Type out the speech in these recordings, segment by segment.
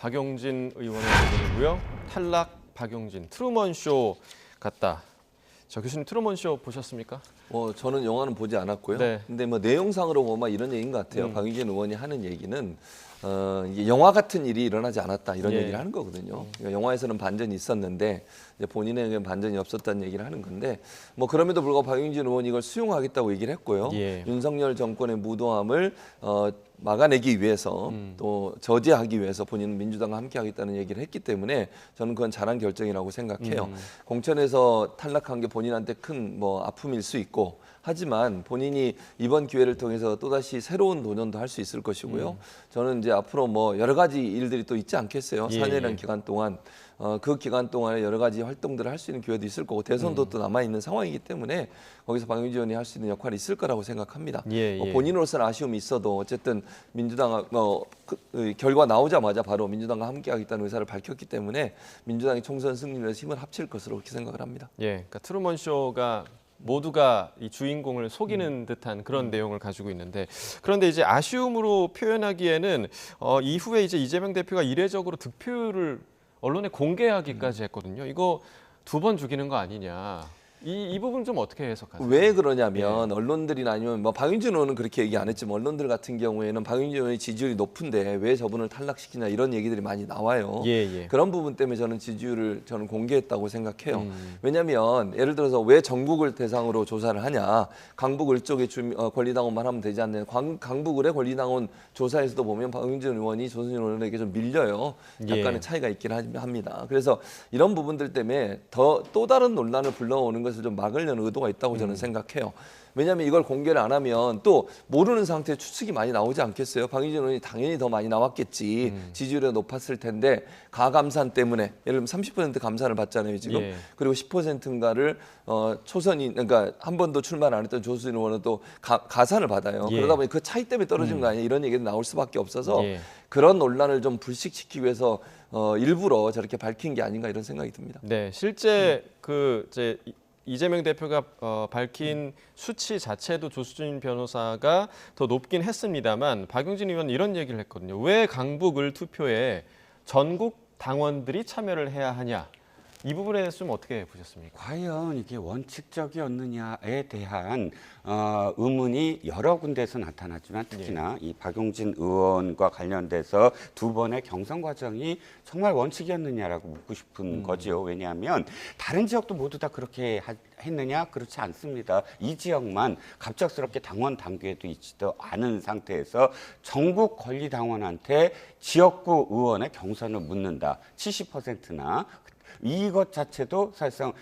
박용진 의원의 의견이고요. 탈락 박용진, 트루먼 쇼 같다. 저 교수님 트루먼 쇼 보셨습니까? 저는 영화는 보지 않았고요. 네. 근데 뭐 내용상으로 보면 이런 얘기인 것 같아요. 박용진 의원이 하는 얘기는 이게 영화 같은 일이 일어나지 않았다 이런 얘기를 하는 거거든요. 그러니까 영화에서는 반전이 있었는데 이제 본인에게는 반전이 없었다는 얘기를 하는 건데 뭐 그럼에도 불구하고 박용진 의원이 이걸 수용하겠다고 얘기를 했고요. 윤석열 정권의 무도함을 막아내기 위해서 또 저지하기 위해서 본인은 민주당과 함께하겠다는 얘기를 했기 때문에 저는 그건 잘한 결정이라고 생각해요. 공천에서 탈락한 게 본인한테 큰 뭐 아픔일 수 있고 하지만 본인이 이번 기회를 통해서 또다시 새로운 도전도 할 수 있을 것이고요. 저는 이제 앞으로 뭐 여러 가지 일들이 또 있지 않겠어요. 4년이라는 기간 동안 그 기간 동안에 여러 가지 활동들을 할 수 있는 기회도 있을 거고 대선도 또 남아 있는 상황이기 때문에 거기서 박용진 의원이 할 수 있는 역할이 있을 거라고 생각합니다. 본인으로서는 아쉬움이 있어도 어쨌든 민주당 결과 나오자마자 바로 민주당과 함께하겠다는 의사를 밝혔기 때문에 민주당이 총선 승리를 위해서 힘을 합칠 것으로 그렇게 생각을 합니다. 그러니까 트루먼 쇼가 모두가 이 주인공을 속이는 듯한 그런 내용을 가지고 있는데 그런데 이제 아쉬움으로 표현하기에는 이후에 이제 이재명 대표가 이례적으로 득표를 언론에 공개하기까지 했거든요. 이거 2번 죽이는 거 아니냐. 이 부분 좀 어떻게 해석하세요? 왜 그러냐면 언론들이나 아니면 뭐 박용진 의원은 그렇게 얘기 안 했지만 언론들 같은 경우에는 박용진 의원의 지지율이 높은데 왜 저분을 탈락시키냐 이런 얘기들이 많이 나와요. 그런 부분 때문에 저는 지지율을 공개했다고 생각해요. 왜냐하면 예를 들어서 왜 전국을 대상으로 조사를 하냐. 강북 을쪽의 권리당원만 하면 되지 않느냐. 강북을의 권리당원 조사에서도 보면 박용진 의원이 조순신 의원에게 좀 밀려요. 약간의 차이가 있긴 합니다. 그래서 이런 부분들 때문에 또 다른 논란을 불러오는 것을 좀 막으려는 의도가 있다고 저는 생각해요. 왜냐하면 이걸 공개를 안 하면 또 모르는 상태에 추측이 많이 나오지 않겠어요? 박용진 의원이 당연히 더 많이 나왔겠지. 지지율이 높았을 텐데 가감산 때문에 예를 들면 30% 감산을 받잖아요 지금. 그리고 10%인가를 초선이 그러니까 한 번도 출마를 안 했던 조수진 의원은 또 가산을 받아요. 그러다 보니 그 차이 때문에 떨어진 거 아니냐 이런 얘기가 나올 수밖에 없어서 그런 논란을 좀 불식시키기 위해서 일부러 저렇게 밝힌 게 아닌가 이런 생각이 듭니다. 네, 실제 이제 이재명 대표가 밝힌 수치 자체도 조수진 변호사가 더 높긴 했습니다만 박용진 의원은 이런 얘기를 했거든요. 왜 강북을 투표에 전국 당원들이 참여를 해야 하냐. 이 부분에 대해서 좀 어떻게 보셨습니까? 과연 이게 원칙적이었느냐에 대한 의문이 여러 군데에서 나타났지만 특히나 이 박용진 의원과 관련돼서 2번의 경선 과정이 정말 원칙이었느냐라고 묻고 싶은 거죠. 왜냐하면 다른 지역도 모두 다 그렇게 했느냐? 그렇지 않습니다. 이 지역만 갑작스럽게 당원 당규에도 있지도 않은 상태에서 전국 권리당원한테 지역구 의원의 경선을 묻는다. 70%나 이것 자체도 사실상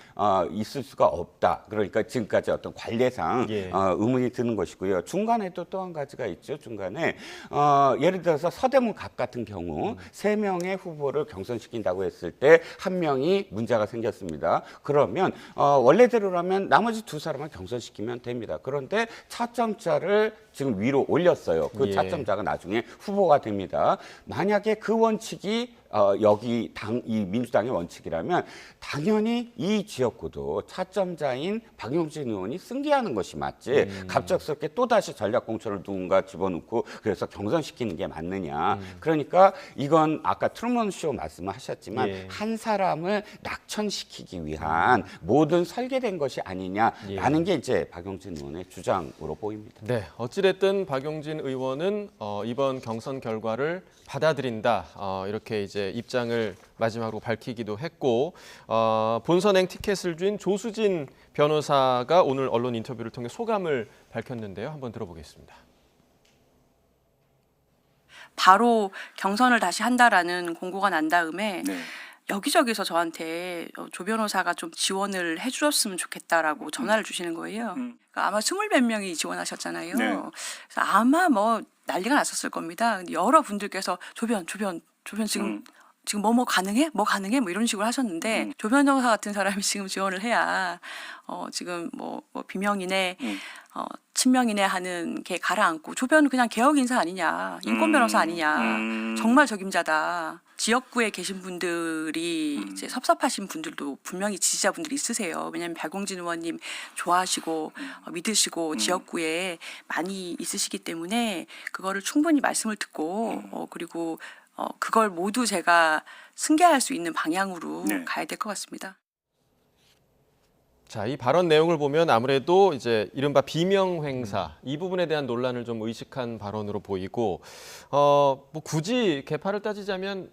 있을 수가 없다. 그러니까 지금까지 어떤 관례상 의문이 드는 것이고요. 중간에 또 한 가지가 있죠. 중간에 예를 들어서 서대문 갑 같은 경우 3명의 후보를 경선시킨다고 했을 때 1명이 문제가 생겼습니다. 그러면 원래대로라면 나머지 2사람을 경선시키면 됩니다. 그런데 차점자를 지금 위로 올렸어요. 그 차점자가 나중에 후보가 됩니다. 만약에 그 원칙이 여기 이 민주당의 원칙이라면 당연히 이 지역구도 차점자인 박용진 의원이 승리하는 것이 맞지 갑작스럽게 또다시 전략공천을 누군가 집어넣고 그래서 경선시키는 게 맞느냐. 그러니까 이건 아까 트루먼 쇼 말씀하셨지만 한 사람을 낙천시키기 위한 모든 설계된 것이 아니냐라는 게 이제 박용진 의원의 주장으로 보입니다. 네, 어찌됐든 박용진 의원은 이번 경선 결과를 받아들인다. 이렇게 이제 입장을 마지막으로 밝히기도 했고 본선행 티켓을 준 조수진 변호사가 오늘 언론 인터뷰를 통해 소감을 밝혔는데요. 한번 들어보겠습니다. 바로 경선을 다시 한다라는 공고가 난 다음에 여기저기서 저한테 조 변호사가 좀 지원을 해주셨으면 좋겠다라고 전화를 주시는 거예요. 그러니까 아마 20몇 명이 지원하셨잖아요. 그래서 아마 뭐 난리가 났었을 겁니다. 근데 여러 분들께서 조변 지금 뭐 가능해? 뭐 가능해? 뭐 이런 식으로 하셨는데 조 변호사 같은 사람이 지금 지원을 해야 지금 뭐 비명이네 친명이네 하는 게 가라앉고 조변은 그냥 개혁 인사 아니냐 인권 변호사 아니냐 정말 적임자다. 지역구에 계신 분들이 이제 섭섭하신 분들도 분명히 지지자분들이 있으세요. 왜냐하면 박용진 의원님 좋아하시고 믿으시고 지역구에 많이 있으시기 때문에 그거를 충분히 말씀을 듣고 그리고 그걸 모두 제가 승계할 수 있는 방향으로 네. 가야 될 것 같습니다. 자, 이 발언 내용을 보면 아무래도 이제 이른바 비명 행사 이 부분에 대한 논란을 좀 의식한 발언으로 보이고 뭐 굳이 계파를 따지자면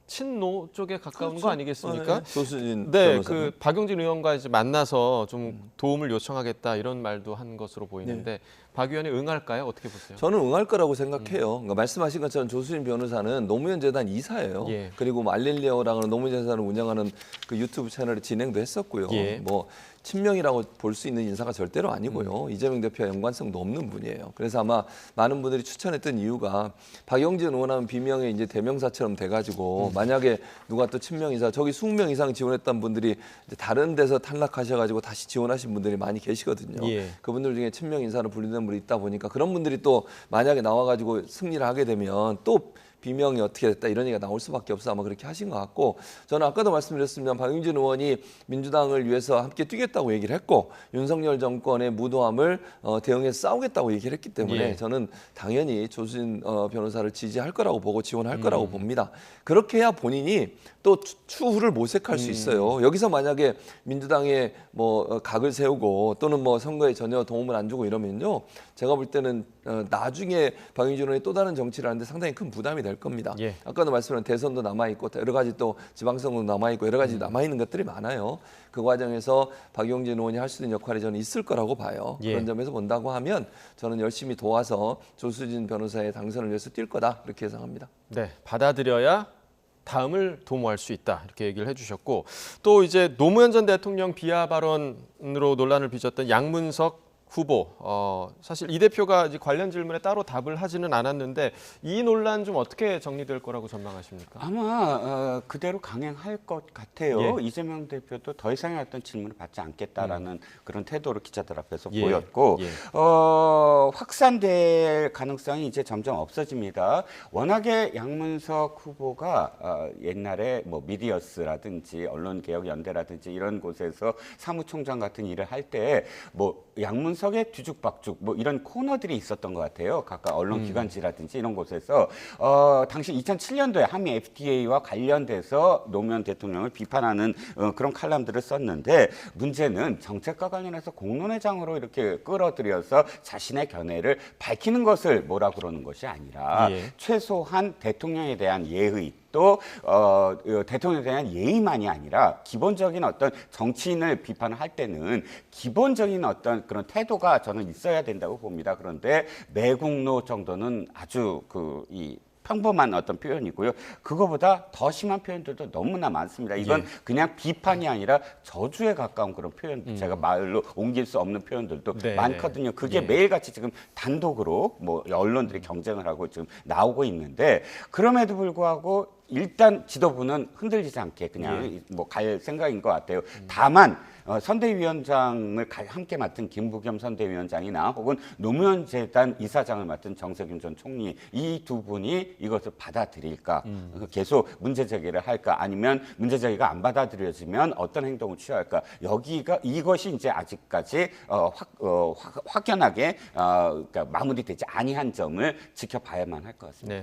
친노 쪽에 가까운 거 아니겠습니까? 조수진 네, 변호사는. 그 박용진 의원과 이제 만나서 좀 도움을 요청하겠다 이런 말도 한 것으로 보이는데 박 의원이 응할까요? 어떻게 보세요? 저는 응할 거라고 생각해요. 그러니까 말씀하신 것처럼 조수진 변호사는 노무현 재단 이사예요. 예. 그리고 뭐 알릴리오랑은 노무현 재단을 운영하는 그 유튜브 채널을 진행도 했었고요. 예. 뭐 친명이라고 볼 수 있는 인사가 절대로 아니고요. 이재명 대표와 연관성도 없는 분이에요. 그래서 아마 많은 분들이 추천했던 이유가 박용진 의원하면 비명의 이제 대명사처럼 돼가지고 만약에 누가 또 친명 인사 저기 20명 이상 지원했던 분들이 이제 다른 데서 탈락하셔가지고 다시 지원하신 분들이 많이 계시거든요. 예. 그분들 중에 친명 인사로 분류된 분이 있다 보니까 그런 분들이 또 만약에 나와가지고 승리를 하게 되면 또 비명이 어떻게 됐다 이런 얘기가 나올 수밖에 없어 아마 그렇게 하신 것 같고 저는 아까도 말씀드렸습니다. 박용진 의원이 민주당을 위해서 함께 뛰겠다고 얘기를 했고 윤석열 정권의 무도함을 대응해서 싸우겠다고 얘기를 했기 때문에 예. 저는 당연히 조수진 변호사를 지지할 거라고 보고 지원할 거라고 봅니다. 그렇게 해야 본인이 또 추후를 모색할 수 있어요. 여기서 만약에 민주당에 뭐 각을 세우고 또는 뭐 선거에 전혀 도움을 안 주고 이러면요. 제가 볼 때는 나중에 박용진 의원이 또 다른 정치를 하는데 상당히 큰 부담이 될 겁니다. 예. 아까도 말씀드린 대선도 남아있고 여러 가지 또 지방선거도 남아있고 여러 가지 남아있는 것들이 많아요. 그 과정에서 박용진 의원이 할 수 있는 역할이 저는 있을 거라고 봐요. 예. 그런 점에서 본다고 하면 저는 열심히 도와서 조수진 변호사의 당선을 위해서 뛸 거다 이렇게 예상합니다. 네, 받아들여야 다음을 도모할 수 있다 이렇게 얘기를 해주셨고 또 이제 노무현 전 대통령 비하 발언으로 논란을 빚었던 양문석 후보 사실 이 대표가 이제 관련 질문에 따로 답을 하지는 않았는데 이 논란 좀 어떻게 정리될 거라고 전망하십니까? 아마 그대로 강행할 것 같아요. 예. 이재명 대표도 더 이상의 어떤 질문을 받지 않겠다라는 그런 태도를 기자들 앞에서 예. 보였고 예. 확산될 가능성이 이제 점점 없어집니다. 워낙에 양문석 후보가 옛날에 뭐 미디어스라든지 언론개혁연대라든지 이런 곳에서 사무총장 같은 일을 할 때 뭐 양문석의 뒤죽박죽 뭐 이런 코너들이 있었던 것 같아요. 각각 언론기관지라든지 이런 곳에서 당시 2007년도에 한미 FTA와 관련돼서 노무현 대통령을 비판하는 그런 칼럼들을 썼는데 문제는 정책과 관련해서 공론회장으로 이렇게 끌어들여서 자신의 견해를 밝히는 것을 뭐라 그러는 것이 아니라 예. 최소한 대통령에 대한 예의 또 대통령에 대한 예의만이 아니라 기본적인 어떤 정치인을 비판을 할 때는 기본적인 어떤 그런 태도가 저는 있어야 된다고 봅니다. 그런데 매국노 정도는 아주 이 평범한 어떤 표현이고요. 그거보다 더 심한 표현들도 너무나 많습니다. 이건 예. 그냥 비판이 아니라 저주에 가까운 그런 표현, 제가 말로 옮길 수 없는 표현들도 네, 많거든요. 그게 예. 매일같이 지금 단독으로 뭐 언론들이 경쟁을 하고 지금 나오고 있는데 그럼에도 불구하고 일단 지도부는 흔들리지 않게 그냥 뭐 갈 생각인 것 같아요. 다만 선대위원장을 함께 맡은 김부겸 선대위원장이나 혹은 노무현 재단 이사장을 맡은 정세균 전 총리 이 두 분이 이것을 받아들일까 계속 문제 제기를 할까 아니면 문제 제기가 안 받아들여지면 어떤 행동을 취할까 이것이 이제 아직까지 확연하게 그러니까 마무리되지 아니한 점을 지켜봐야만 할 것 같습니다. 네.